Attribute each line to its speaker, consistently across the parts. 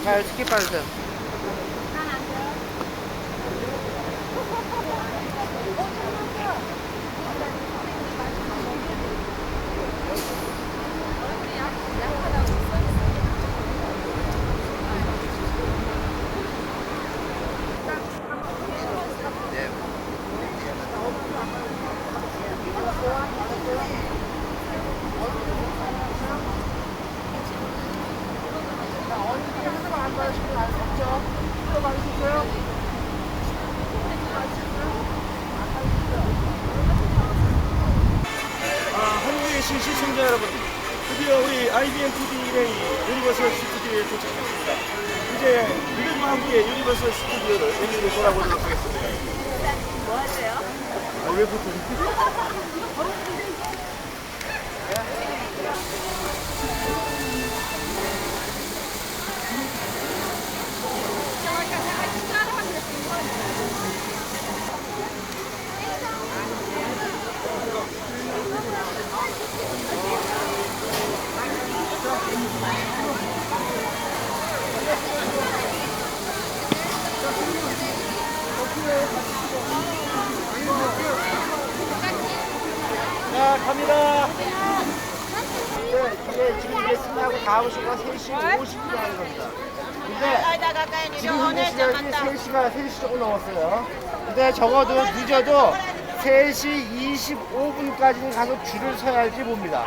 Speaker 1: 잘 스킵 받으세요.
Speaker 2: 한국에 계신 시청자 여러분, 드디어 우리 IBM TV의 유니버설 스튜디오에 도착했습니다. 이제 이들과 함께 유니버설 스튜디오를 열심히 돌아보도록 하겠습니다.
Speaker 3: 뭐 하세요?
Speaker 2: 왜 보통? 자, 갑니다.
Speaker 1: 이게 지금 이제 끝나고 다음 시간 3시 50분 하는 겁니다. 근데 지금 현재 시간이 3시 조금 넘었어요. 근데 적어도 늦어도 3시 25분까지는 가서 줄을 서야지 봅니다.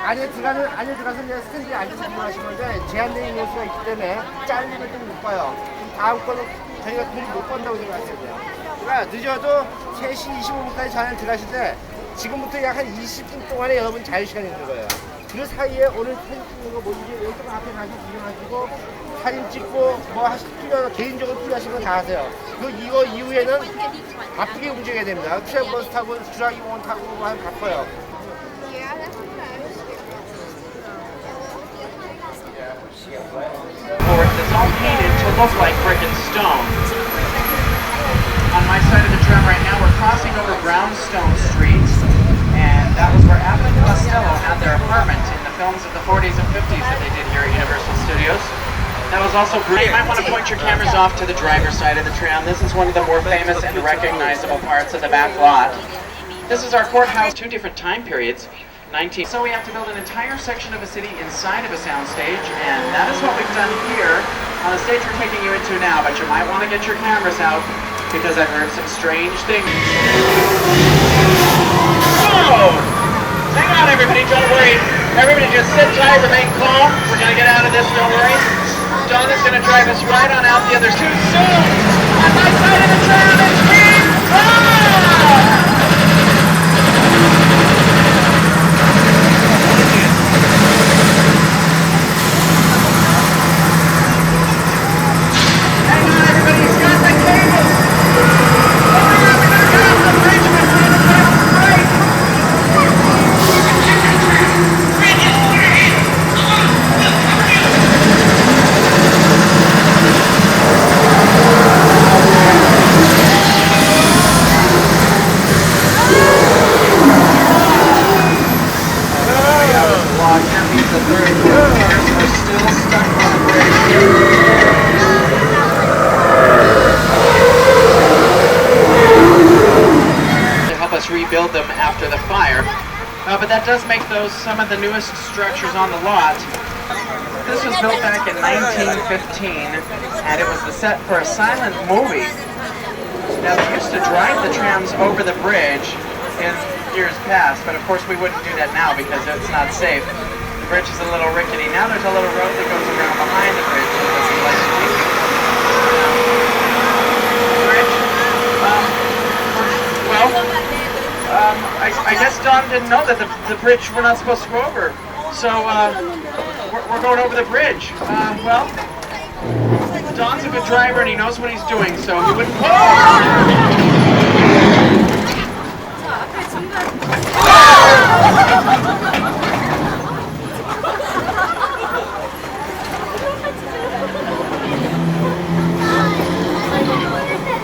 Speaker 1: 안에 들어가서 그냥 스탠드에 앉아서 이용하시는 건데 제한된 인원수가 있기 때문에 잘리면 좀 못 봐요. 다음 거는 저희가 돈을 못 번다고 생각하셔야 돼요. 그러니까 늦어도 3시 25분까지 저 안에 들어가실 때 지금부터 약 한 20분 동안에 여러분 자유시간이 있는 거예요. 그 사이에 오늘 사진 찍는 거 뭐든지 여기 앞에 가서 구경하시고 사진 찍고 뭐 하실 필요 개인적으로 필요하신 거 다 하세요. 이거 이후에는 바쁘게 움직여야 됩니다. 트램버스 타고 주라기 공원 타고 하면 바빠요.
Speaker 4: It's all painted to look like brick and stone. On my side of the tram right now, we're crossing over Brownstone Street, and that was where Abbott and Costello had their apartment in the films of the 40s and 50s that they did here at Universal Studios. That was also great. You might want to point your cameras off to the driver's side of the tram. This is one of the more famous and recognizable parts of the back lot. This is our courthouse, 2 different time periods. So we have to build an entire section of a city inside of a soundstage, and that is what we've done here on the stage we're taking you into now, but you might want to get your cameras out because I've heard some strange things. So, hang on everybody, don't worry. Everybody just sit tight, remain calm. We're going to get out of this, don't worry. Don is going to drive us right on out the other two soon. On my side of the tram is King Kong! Rebuild them after the fire, but that does make those some of the newest structures on the lot. This was built back in 1915, and it was the set for a silent movie. Now they used to drive the trams over the bridge in years past, but of course we wouldn't do that now because it's not safe. The bridge is a little rickety. Now there's a little road that goes around behind the bridge. I guess Don didn't know that the bridge we're not supposed to go over. So we're going over the bridge. Well, Don's a good driver and he knows what he's doing, so he wouldn't.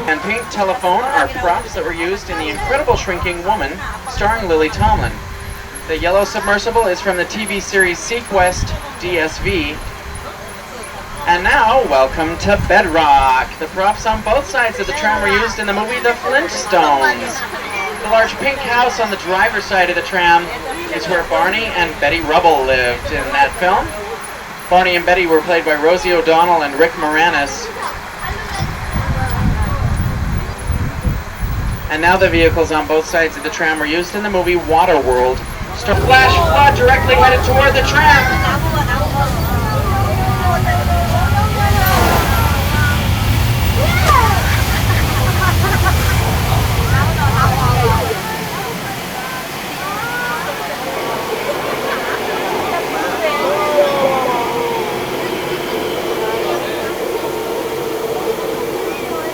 Speaker 4: And paint telephone are props that were used in The Incredible Shrinking Woman, starring Lily Tomlin. The yellow submersible is from the TV series Sequest DSV. And now, welcome to Bedrock. The props on both sides of the tram were used in the movie The Flintstones. The large pink house on the driver's side of the tram is where Barney and Betty Rubble lived in that film. Barney and Betty were played by Rosie O'Donnell and Rick Moranis. And now the vehicles on both sides of the tram were used in the movie Waterworld. A flash flood directly headed toward the tram.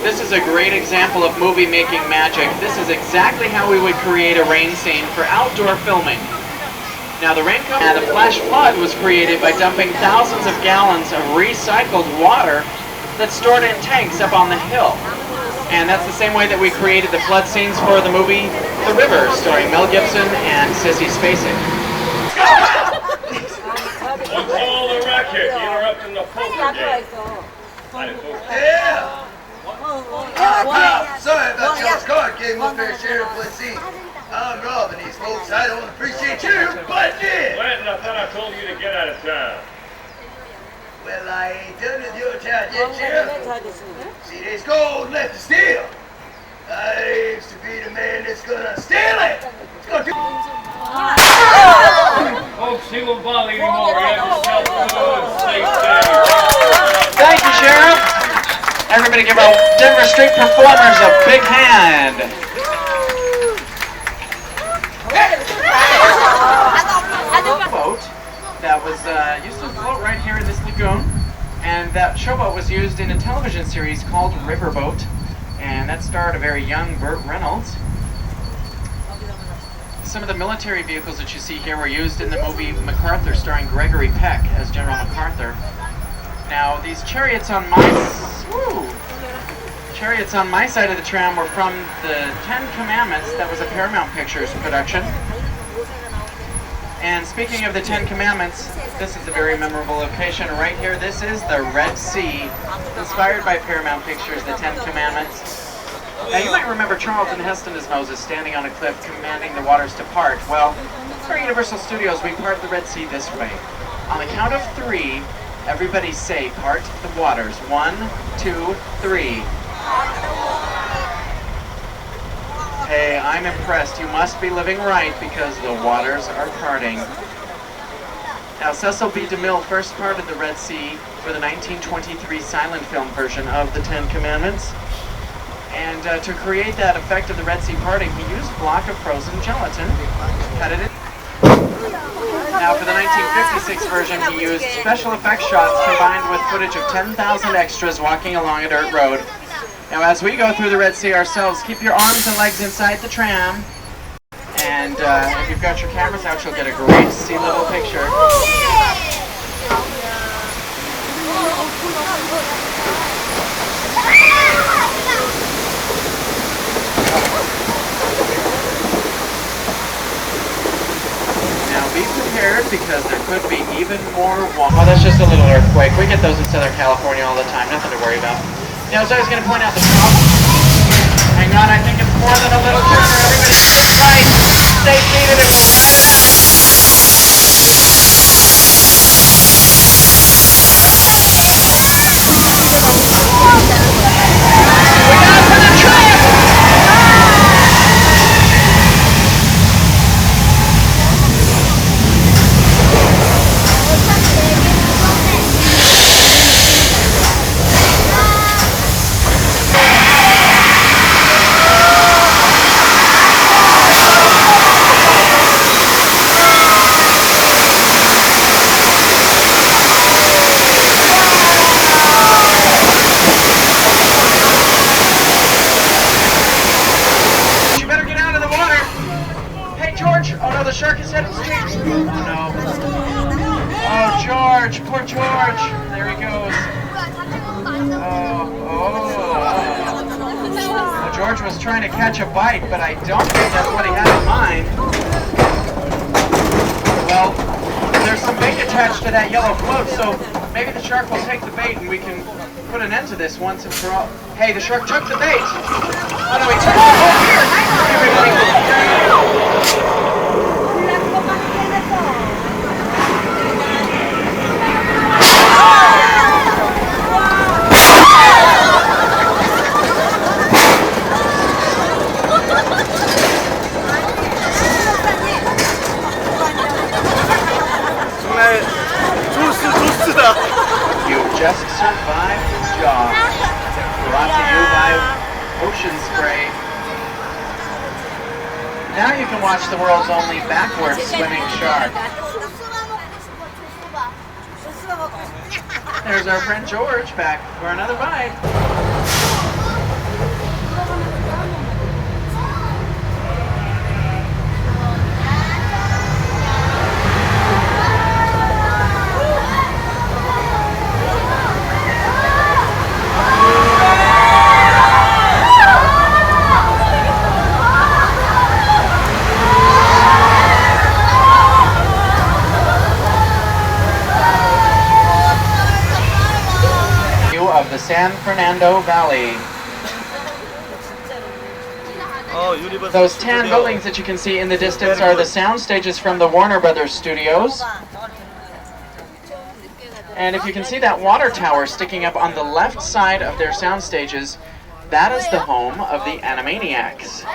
Speaker 4: This is a great example of movie making magic. This is exactly how we would create a rain scene for outdoor filming. Now the raincoat and the flash flood was created by dumping thousands of gallons of recycled water that's stored in tanks up on the hill. And that's the same way that we created the flood scenes for the movie The River, starring Mel Gibson and Sissy Spacek.
Speaker 5: What's all the racket? Interrupting the poker game.
Speaker 6: Yeah! Sorry about y'all's card game up there, Sheriff. Let's see. I'm robbing these folks. I don't appreciate you, but I did.
Speaker 5: Clinton, I thought I told you to get out of town.
Speaker 6: Well, I ain't done with your town yet, Sheriff. See, there's gold left to steal. I used to be the man that's gonna steal it. It's gonna do.
Speaker 5: Folks, he won't bother you anymore. You have yourself a good, safe day.
Speaker 4: Thank you, Sheriff. Everybody give our Denver Street performers a big hand. Boat that was used to float right here in this lagoon, and that showboat was used in a television series called Riverboat, and that starred a very young Burt Reynolds. Some of the military vehicles that you see here were used in the movie MacArthur, starring Gregory Peck as General MacArthur. Now, these chariots on my side of the tram were from the 10 Commandments. That was a Paramount Pictures production. And speaking of the 10 Commandments, this is a very memorable location right here. This is the Red Sea, inspired by Paramount Pictures, the 10 Commandments. Now, you might remember Charlton Heston as Moses standing on a cliff commanding the waters to part. Well, for Universal Studios, we part the Red Sea this way. On the count of 3, everybody say, part the waters. 1, 2, 3. Hey, I'm impressed. You must be living right because the waters are parting. Now, Cecil B. DeMille first parted the Red Sea for the 1923 silent film version of the 10 Commandments. And to create that effect of the Red Sea parting, he used a block of frozen gelatin, cut it in. Now, for the 1956 version, he used special effects shots combined with footage of 10,000 extras walking along a dirt road. Now, as we go through the Red Sea ourselves, keep your arms and legs inside the tram. And if you've got your cameras out, you'll get a great sea-level picture. Now, be prepared because there could be even more water. Oh, that's just a little earthquake. We get those in Southern California all the time. Nothing to worry about. Now, as I was going to point out the top. Hang on, I think it's more than a little trigger. Everybody sit tight. Stay seated and we'll ride it out. We got for the trip! The shark is headed straight. Oh no. Oh, George. Poor George. There he goes. Well, George was trying to catch a bite, but I don't think that's what he had in mind. Well, there's some bait attached to that yellow float, so Maybe the shark will take the bait and we can put an end to this once and for all. Hey, the shark took the bait! Oh no, he took it! Oh, here!
Speaker 2: 정말 조스다.
Speaker 4: You've just survived Jaws. Brought to you by Ocean Spray. Now you can watch the world's only backward swimming shark. There's our friend George back for another bite. Of the San Fernando Valley. Those tan buildings that you can see in the distance are the sound stages from the Warner Brothers studios. And if you can see that water tower sticking up on the left side of their sound stages, that is the home of the Animaniacs.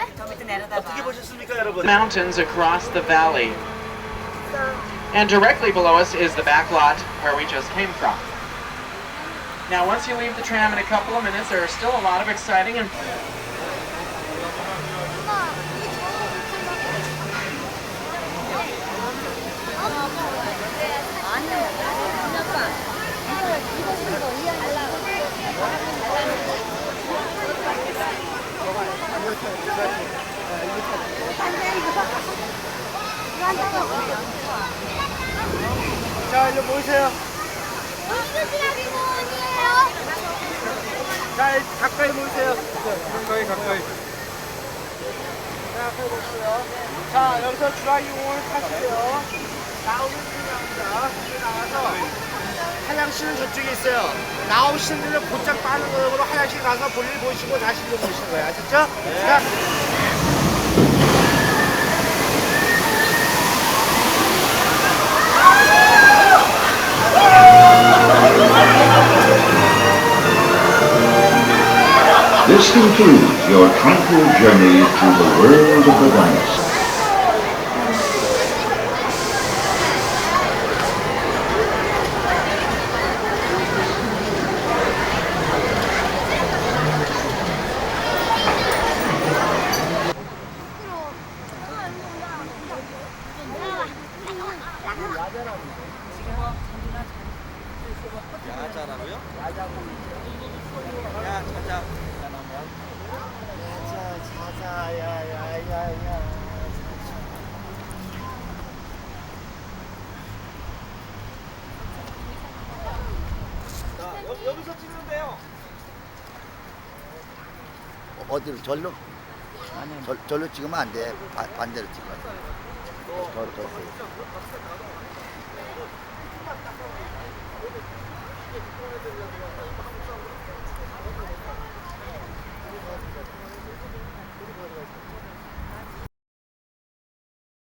Speaker 4: Mountains across the valley. And directly below us is the back lot where we just came from. Now, once you leave the tram in a couple of minutes, there are still a lot of exciting and
Speaker 1: 자, 이제 모이세요. 자, 가까이 모이세요. 가까이. 자, 가까이 모이세요. 자, 여기서 주라기공을 타시고요. 나오면 중요합니다. 나가서 화장실은 저쪽에 있어요. 나오시는 분들 곧장 빠는 거역으로 화장실 가서 볼일 보시고 다시 일로 보시는 거예요. 아셨죠? 네. 자.
Speaker 7: This concludes your tranquil journey through the world of the dinosaurs.
Speaker 2: 여기서 찍는데요.
Speaker 8: 어디로 절로? 아니 절로 찍으면 안 돼. 반대로 찍어. 더.